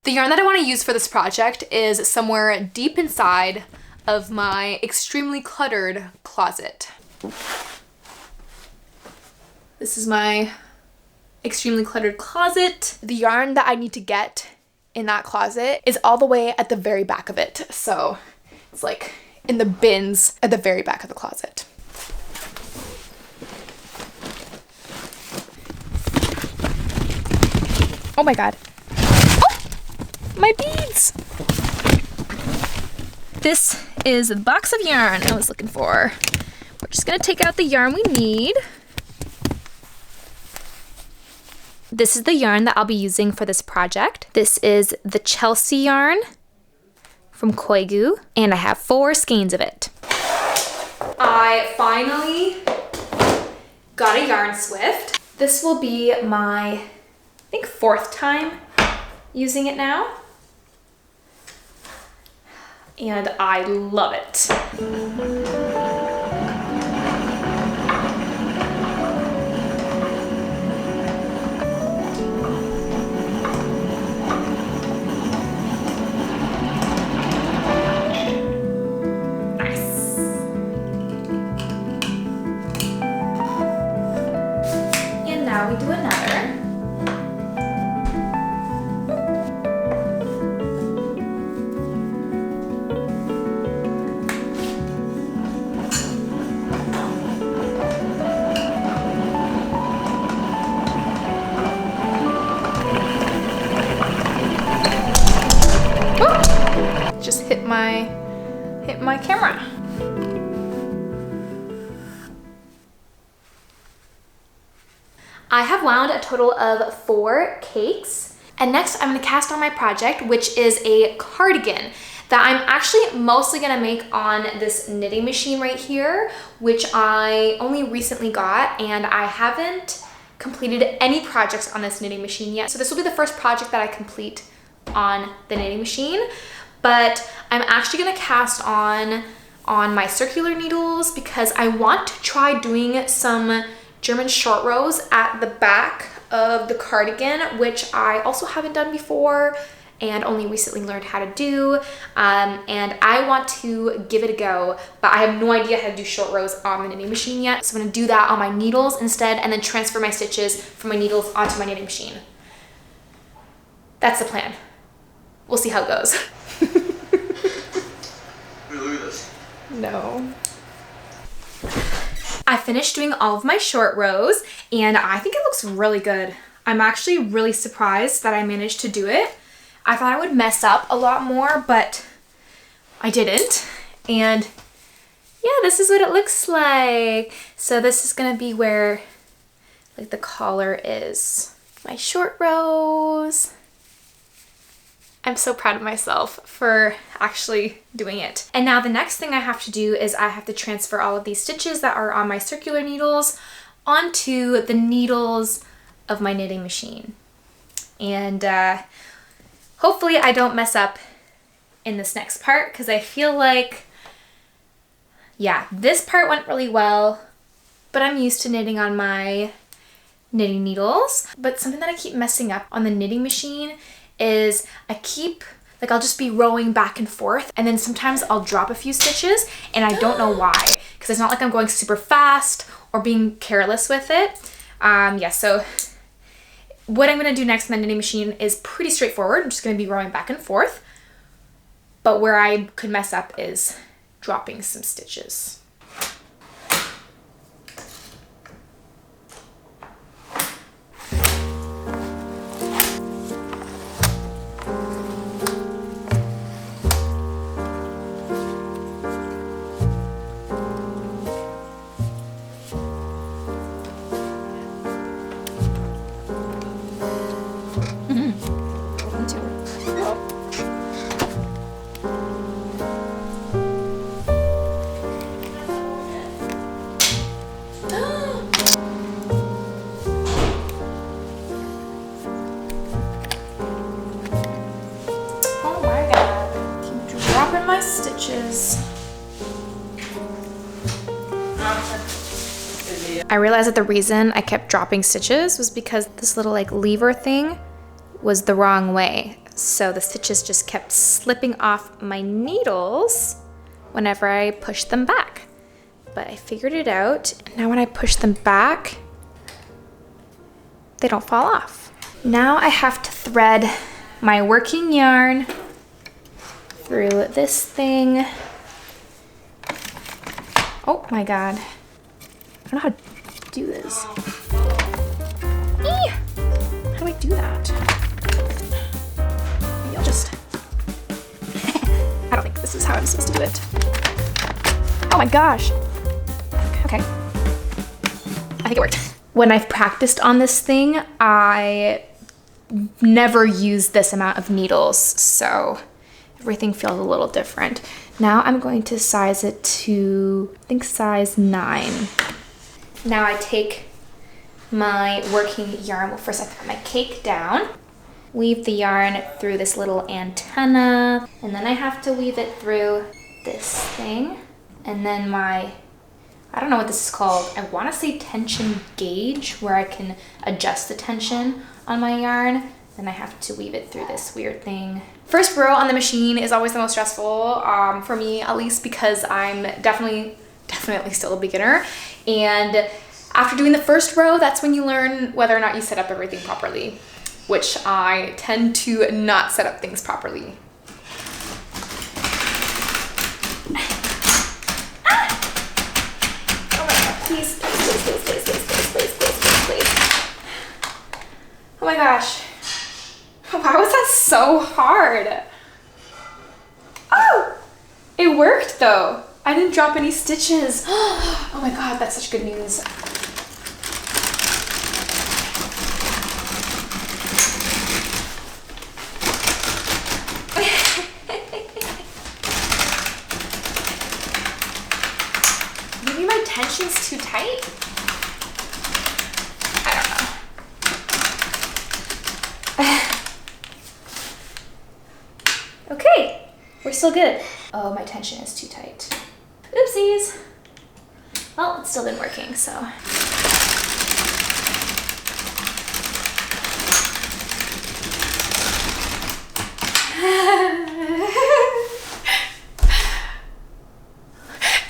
The yarn that I want to use for this project is somewhere deep inside of my extremely cluttered closet. This is my extremely cluttered closet. The yarn that I need to get in that closet is all the way at the very back of it. So it's like in the bins at the very back of the closet. Oh my God. Oh, my beads. This is the box of yarn I was looking for. We're just gonna take out the yarn we need. This is the yarn that I'll be using for this project. This is the Chelsea yarn from Koigu, and I have 4 skeins of it. I finally got a yarn swift. This will be my, I think, 4th time using it now. And I love it. Nice. And now we do another. Just hit my camera. I have wound a total of 4 cakes. And next I'm gonna cast on my project, which is a cardigan that I'm actually mostly gonna make on this knitting machine right here, which I only recently got, and I haven't completed any projects on this knitting machine yet. So this will be the first project that I complete on the knitting machine. But I'm actually gonna cast on my circular needles because I want to try doing some German short rows at the back of the cardigan, which I also haven't done before and only recently learned how to do. And I want to give it a go, but I have no idea how to do short rows on the knitting machine yet. So I'm gonna do that on my needles instead and then transfer my stitches from my needles onto my knitting machine. That's the plan. We'll see how it goes. Look at this. No. I finished doing all of my short rows and I think it looks really good. I'm actually really surprised that I managed to do it. I thought I would mess up a lot more, but I didn't. And yeah, this is what it looks like. So this is gonna be where like the collar is. My short rows. I'm so proud of myself for actually doing it. And now the next thing I have to do is I have to transfer all of these stitches that are on my circular needles onto the needles of my knitting machine. And hopefully I don't mess up in this next part because I feel like, yeah, this part went really well, but I'm used to knitting on my knitting needles. But something that I keep messing up on the knitting machine is I'll just be rowing back and forth and then sometimes I'll drop a few stitches and I don't know why, because it's not like I'm going super fast or being careless with it. Yeah, so what I'm gonna do next in the knitting machine is pretty straightforward. I'm just gonna be rowing back and forth, but where I could mess up is dropping some stitches. My stitches. I realized that the reason I kept dropping stitches was because this little like lever thing was the wrong way. So the stitches just kept slipping off my needles whenever I pushed them back. But I figured it out. Now when I push them back, they don't fall off. Now I have to thread my working yarn through this thing. Oh my God. I don't know how to do this. Eee! How do I do that? Maybe I'll just... I don't think this is how I'm supposed to do it. Oh my gosh. Okay. I think it worked. When I've practiced on this thing, I never use this amount of needles, so everything feels a little different. Now I'm going to size it to, I think, size 9. Now I take my working yarn. Well, first I put my cake down, weave the yarn through this little antenna, and then I have to weave it through this thing, and then my, I don't know what this is called. I want to say tension gauge, where I can adjust the tension on my yarn. Then I have to weave it through this weird thing. First row on the machine is always the most stressful, for me at least, because I'm definitely still a beginner. And after doing the first row, that's when you learn whether or not you set up everything properly, which I tend to not set up things properly. Please, please, please, please, please, please, please, please, please, please. Oh my gosh. Why was that so hard? Oh, it worked though. I didn't drop any stitches. Oh my God, that's such good news. Maybe my tension's too tight? I don't know. Okay, we're still good. Oh, my tension is too tight. Oopsies. Well, it's still been working, so.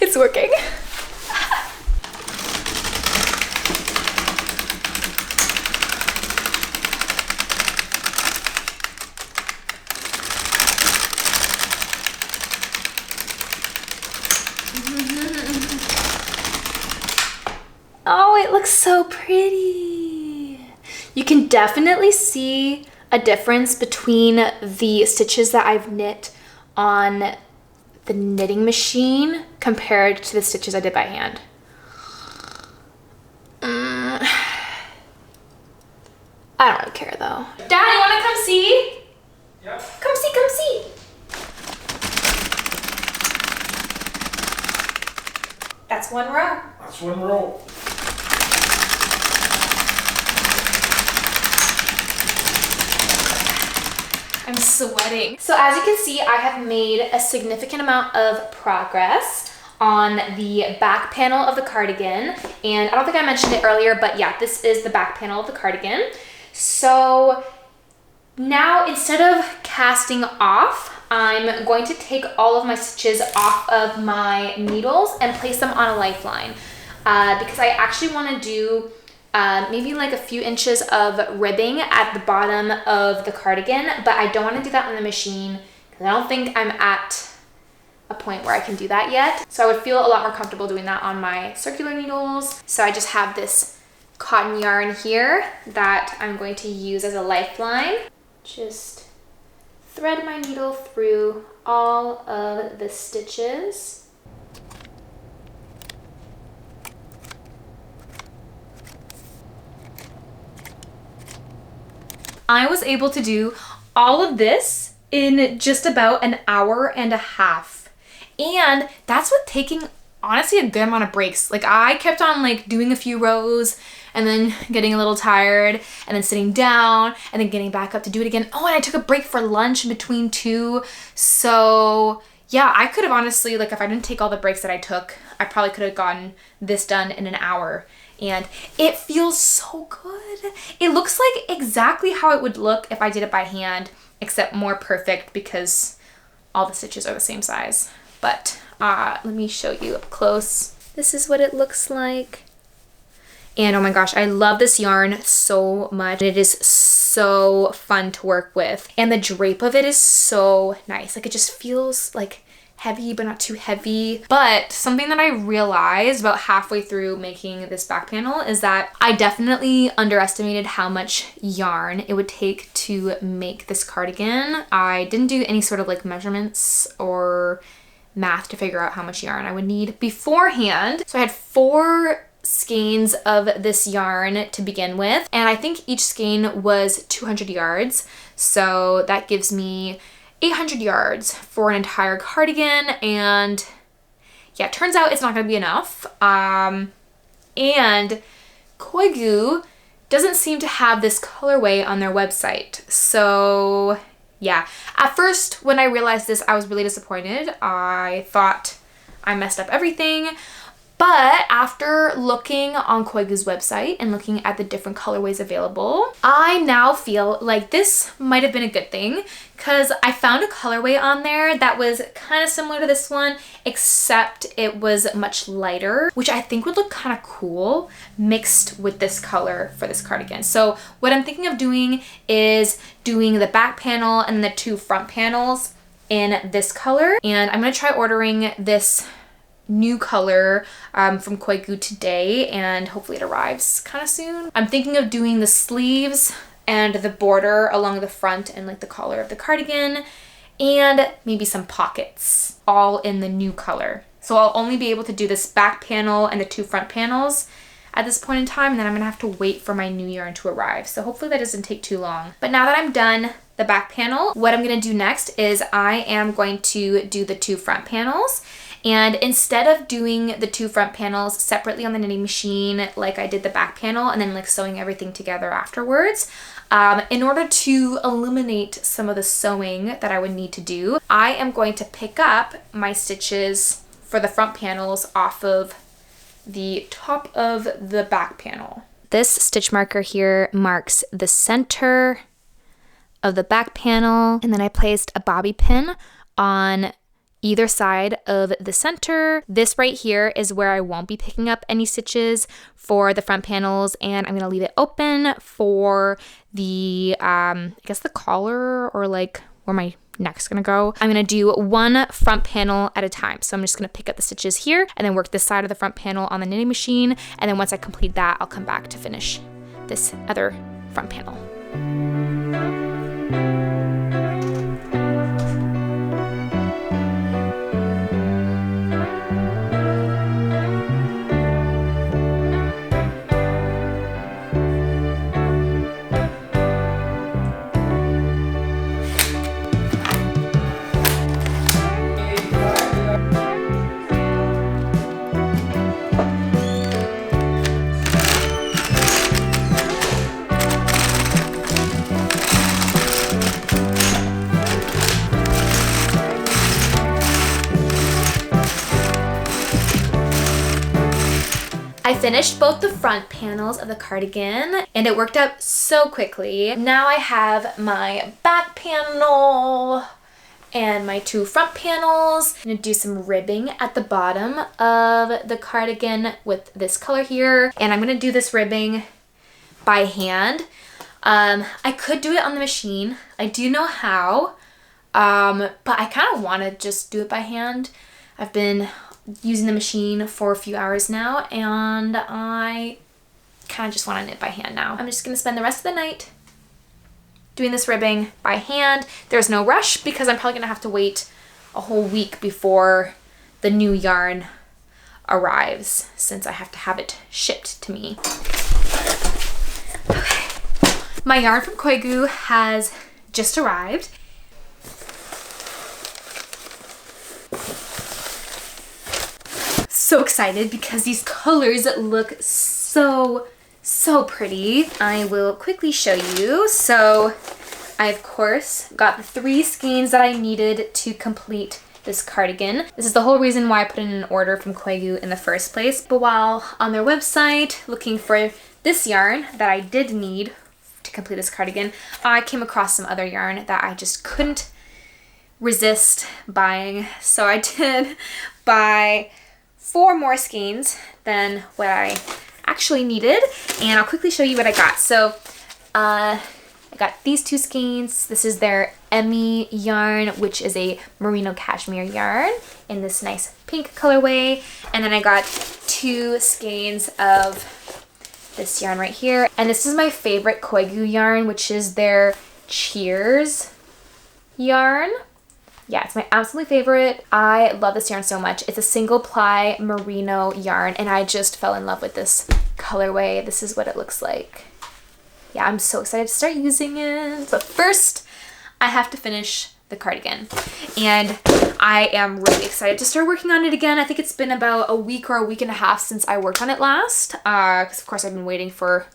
It's working. Oh, it looks so pretty. You can definitely see a difference between the stitches that I've knit on the knitting machine compared to the stitches I did by hand. I don't really care though. Dad, you wanna come see? Yeah. Come see, come see. That's one row. That's one row. I'm sweating. So as you can see, I have made a significant amount of progress on the back panel of the cardigan. And I don't think I mentioned it earlier, but yeah, this is the back panel of the cardigan. So now instead of casting off, I'm going to take all of my stitches off of my needles and place them on a lifeline because I actually want to do maybe like a few inches of ribbing at the bottom of the cardigan, but I don't want to do that on the machine because I don't think I'm at a point where I can do that yet. So I would feel a lot more comfortable doing that on my circular needles. So I just have this cotton yarn here that I'm going to use as a lifeline. Just thread my needle through all of the stitches. I was able to do all of this in just about an hour and a half. And that's with taking honestly a good amount of breaks. Like I kept on like doing a few rows and then getting a little tired and then sitting down and then getting back up to do it again. Oh, and I took a break for lunch in between too. So yeah, I could have honestly, like if I didn't take all the breaks that I took, I probably could have gotten this done in an hour. And it feels so good. It looks like exactly how it would look if I did it by hand, except more perfect because all the stitches are the same size. But let me show you up close. This is what it looks like. And oh my gosh, I love this yarn so much. It is so fun to work with. And the drape of it is so nice. Like, it just feels like heavy, but not too heavy. But something that I realized about halfway through making this back panel is that I definitely underestimated how much yarn it would take to make this cardigan. I didn't do any sort of like measurements or math to figure out how much yarn I would need beforehand. So I had 4 skeins of this yarn to begin with, and I think each skein was 200 yards, so that gives me 800 yards for an entire cardigan. And yeah, it turns out it's not going to be enough. And Koigu doesn't seem to have this colorway on their website, so yeah. At first, when I realized this, I was really disappointed. I thought I messed up everything. But after looking on Koigu's website and looking at the different colorways available, I now feel like this might have been a good thing, because I found a colorway on there that was kind of similar to this one, except it was much lighter, which I think would look kind of cool mixed with this color for this cardigan. So what I'm thinking of doing is doing the back panel and the 2 front panels in this color. And I'm going to try ordering this new color from Koigu today, and hopefully it arrives kind of soon. I'm thinking of doing the sleeves and the border along the front and like the collar of the cardigan, and maybe some pockets, all in the new color. So I'll only be able to do this back panel and the 2 front panels at this point in time, and then I'm gonna have to wait for my new yarn to arrive. So hopefully that doesn't take too long. But now that I'm done the back panel, what I'm gonna do next is I am going to do the 2 front panels. And instead of doing the 2 front panels separately on the knitting machine like I did the back panel and then like sewing everything together afterwards, in order to eliminate some of the sewing that I would need to do, I am going to pick up my stitches for the front panels off of the top of the back panel. This stitch marker here marks the center of the back panel, and then I placed a bobby pin on either side of the center. This right here is where I won't be picking up any stitches for the front panels, and I'm gonna leave it open for the, I guess the collar, or like where my neck's gonna go. I'm gonna do 1 front panel at a time. So I'm just gonna pick up the stitches here and then work this side of the front panel on the knitting machine. And then once I complete that, I'll come back to finish this other front panel. I finished both the front panels of the cardigan, and it worked out so quickly. Now I have my back panel and my 2 front panels. I'm gonna do some ribbing at the bottom of the cardigan with this color here, and I'm gonna do this ribbing by hand. I could do it on the machine. I do know how, but I kind of want to just do it by hand. I've been using the machine for a few hours now, and I kind of just want to knit by hand now. I'm just going to spend the rest of the night doing this ribbing by hand. There's no rush because I'm probably going to have to wait a whole week before the new yarn arrives, since I have to have it shipped to me. Okay. My yarn from Koigu has just arrived. So excited because these colors look so pretty. I will quickly show you. So I of course got the 3 skeins that I needed to complete this cardigan. This is the whole reason why I put in an order from Koigu in the first place. But while on their website looking for this yarn that I did need to complete this cardigan, I came across some other yarn that I just couldn't resist buying. So I did buy 4 more skeins than what I actually needed, and I'll quickly show you what I got. So I got these 2 skeins. This is their Emmy yarn, which is a merino cashmere yarn in this nice pink colorway. And then I got 2 skeins of this yarn right here. And this is my favorite Koigu yarn, which is their Cheers yarn. Yeah, it's my absolute favorite. I love this yarn so much. It's a single ply merino yarn, and I just fell in love with this colorway. This is what it looks like. Yeah, I'm so excited to start using it. But first, I have to finish the cardigan. And I am really excited to start working on it again. I think it's been about a week or a week and a half since I worked on it last. Because of course I've been waiting for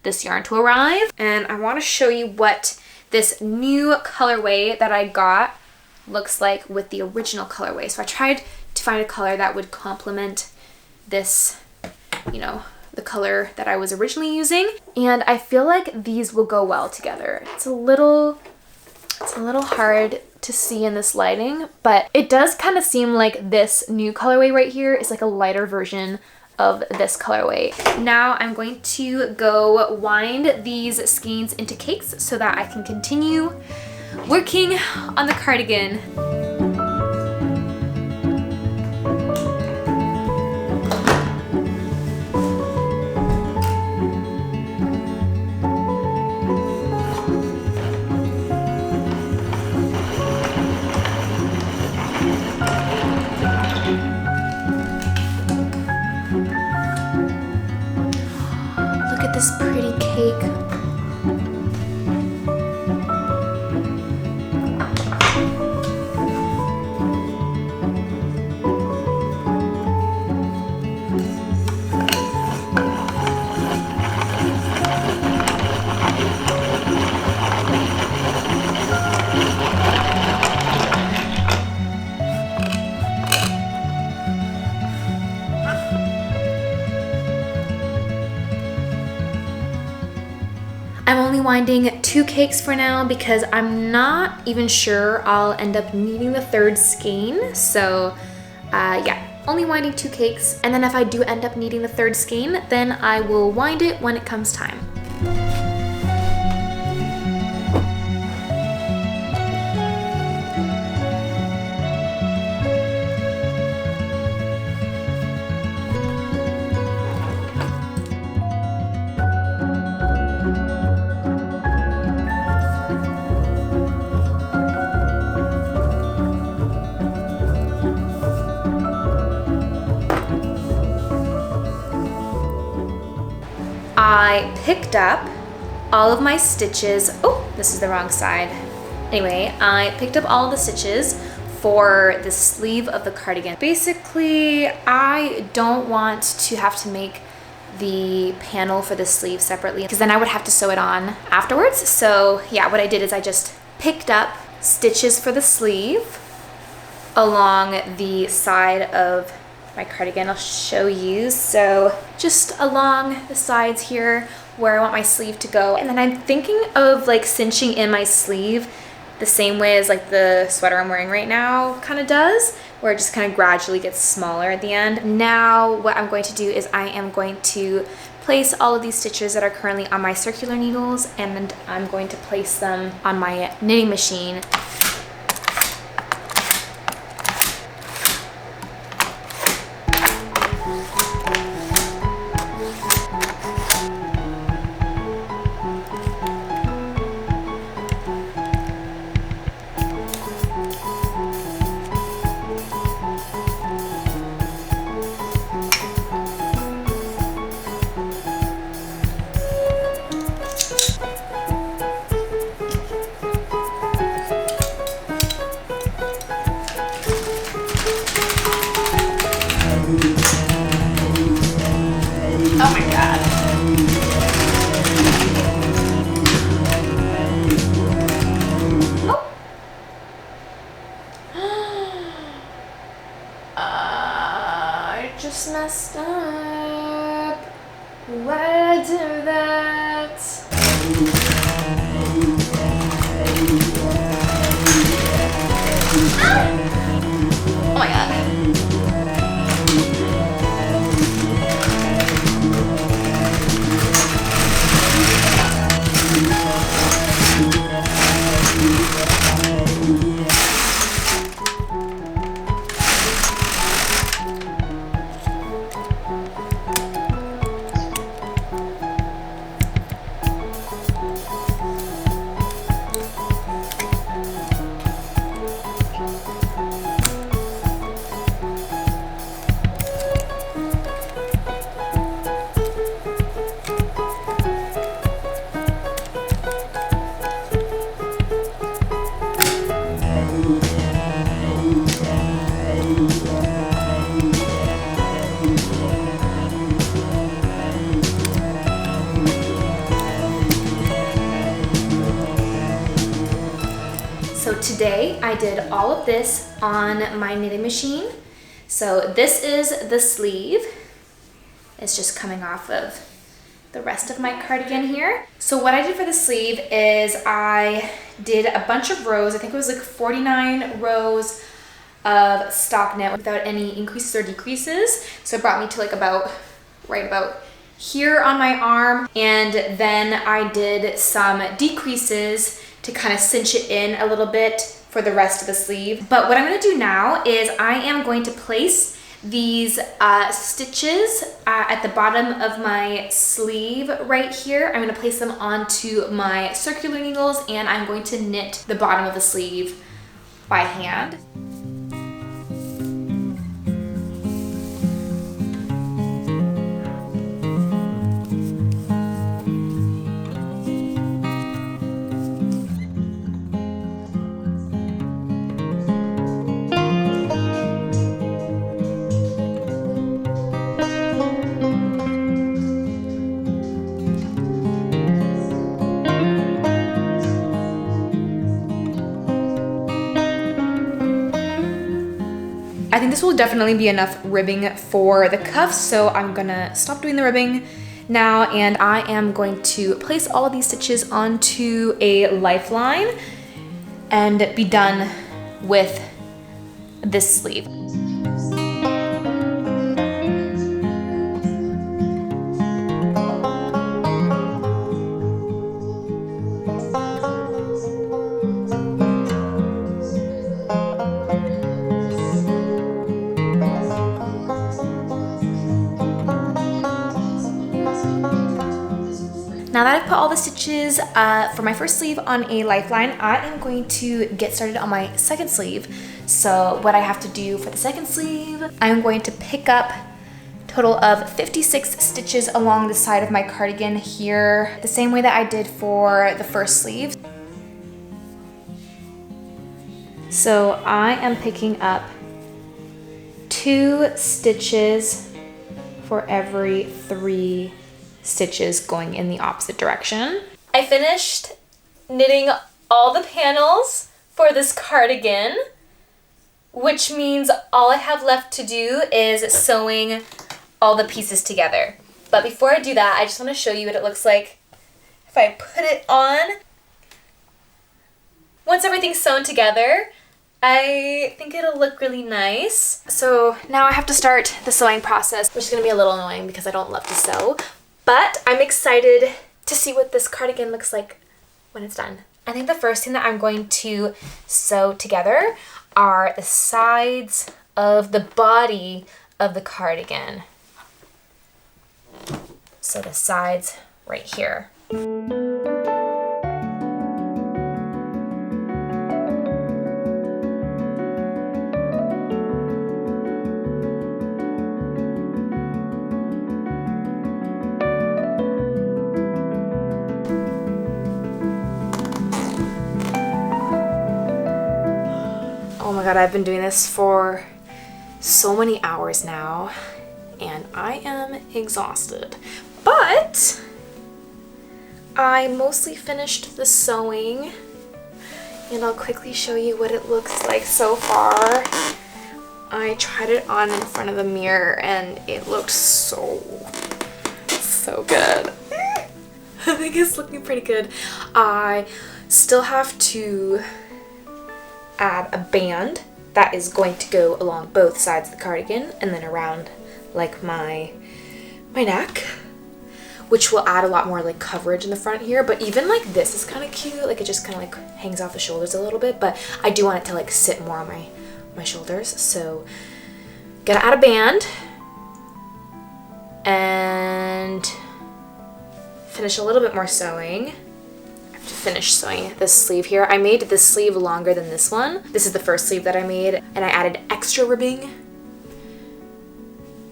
this yarn to arrive. And I want to show you what this new colorway that I got looks like with the original colorway. So I tried to find a color that would complement this, you know, the color that I was originally using, and I feel like these will go well together. It's a little hard to see in this lighting, but it does kind of seem like this new colorway right here is like a lighter version of this colorway. Now I'm going to go wind these skeins into cakes so that I can continue working on the cardigan. Look at this pretty cake. I'm only winding 2 cakes for now because I'm not even sure I'll end up needing the 3rd skein. So yeah, only winding 2 cakes. And then if I do end up needing the 3rd skein, then I will wind it when it comes time. I picked up all of my stitches. Oh, this is the wrong side. Anyway, I picked up all of the stitches for the sleeve of the cardigan. Basically, I don't want to have to make the panel for the sleeve separately because then I would have to sew it on afterwards. So yeah, what I did is I just picked up stitches for the sleeve along the side of my cardigan. I'll show you. So just along the sides here where I want my sleeve to go. And then I'm thinking of like cinching in my sleeve the same way as like the sweater I'm wearing right now kind of does, where it just kind of gradually gets smaller at the end. Now what I'm going to do is I am going to place all of these stitches that are currently on my circular needles, and I'm going to place them on my knitting machine. Oh my god. Oh. I just messed up. Why did I do that? Oh my god. So today I did all of this on my knitting machine. So this is the sleeve. It's just coming off of the rest of my cardigan here. So what I did for the sleeve is I did a bunch of rows. I think it was like 49 rows of stock knit without any increases or decreases. So it brought me to like right about here on my arm. And then I did some decreases to kind of cinch it in a little bit for the rest of the sleeve. But what I'm gonna do now is I am going to place these stitches at the bottom of my sleeve right here. I'm gonna place them onto my circular needles and I'm going to knit the bottom of the sleeve by hand. I think this will definitely be enough ribbing for the cuffs, so I'm gonna stop doing the ribbing now and I am going to place all of these stitches onto a lifeline and be done with this sleeve. Now that I've put all the stitches for my first sleeve on a lifeline, I am going to get started on my second sleeve. So what I have to do for the second sleeve, I'm going to pick up a total of 56 stitches along the side of my cardigan here, the same way that I did for the first sleeve. So I am picking up 2 stitches for every 3 stitches going in the opposite direction. I finished knitting all the panels for this cardigan, which means all I have left to do is sewing all the pieces together. But before I do that, I just want to show you what it looks like if I put it on. Once everything's sewn together, I think it'll look really nice. So now I have to start the sewing process, which is going to be a little annoying because I don't love to sew. But I'm excited to see what this cardigan looks like when it's done. I think the first thing that I'm going to sew together are the sides of the body of the cardigan. So the sides right here. Oh my god, I've been doing this for so many hours now and I am exhausted. But I mostly finished the sewing and I'll quickly show you what it looks like so far. I tried it on in front of the mirror and it looked so good. I think it's looking pretty good. I still have to add a band that is going to go along both sides of the cardigan and then around like my neck, which will add a lot more like coverage in the front here. But even like this is kind of cute. Like it just kind of like hangs off the shoulders a little bit, but I do want it to like sit more on my shoulders. So gonna add a band and finish a little bit more sewing. I have to finish sewing this sleeve here. I made this sleeve longer than this one. This is the first sleeve that I made, and I added extra ribbing,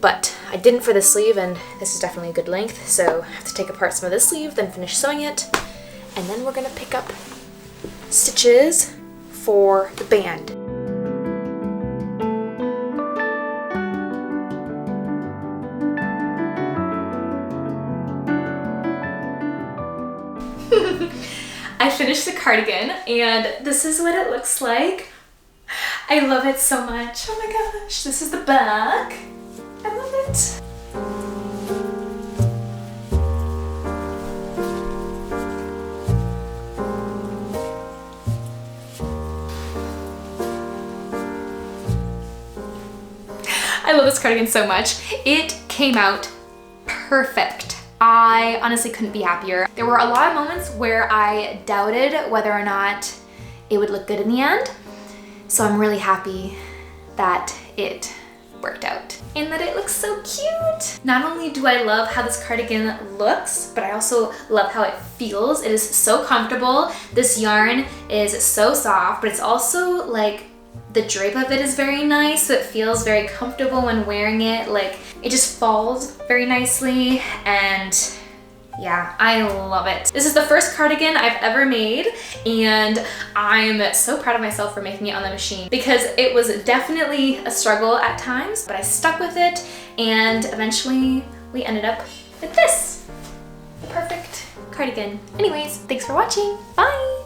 but I didn't for this sleeve, and this is definitely a good length. So I have to take apart some of this sleeve, then finish sewing it, and then we're gonna pick up stitches for the band. I finished the cardigan and this is what it looks like. I love it so much. Oh my gosh, this is the back. I love it. I love this cardigan so much. It came out perfect. I honestly couldn't be happier. There were a lot of moments where I doubted whether or not it would look good in the end. So I'm really happy that it worked out and that it looks so cute. Not only do I love how this cardigan looks, but I also love how it feels. It is so comfortable. This yarn is so soft, but it's also like the drape of it is very nice, so it feels very comfortable when wearing it. Like it just falls very nicely, and yeah, I love it. This is the first cardigan I've ever made, and I'm so proud of myself for making it on the machine because it was definitely a struggle at times, but I stuck with it, and eventually we ended up with this. The perfect cardigan. Anyways, thanks for watching. Bye!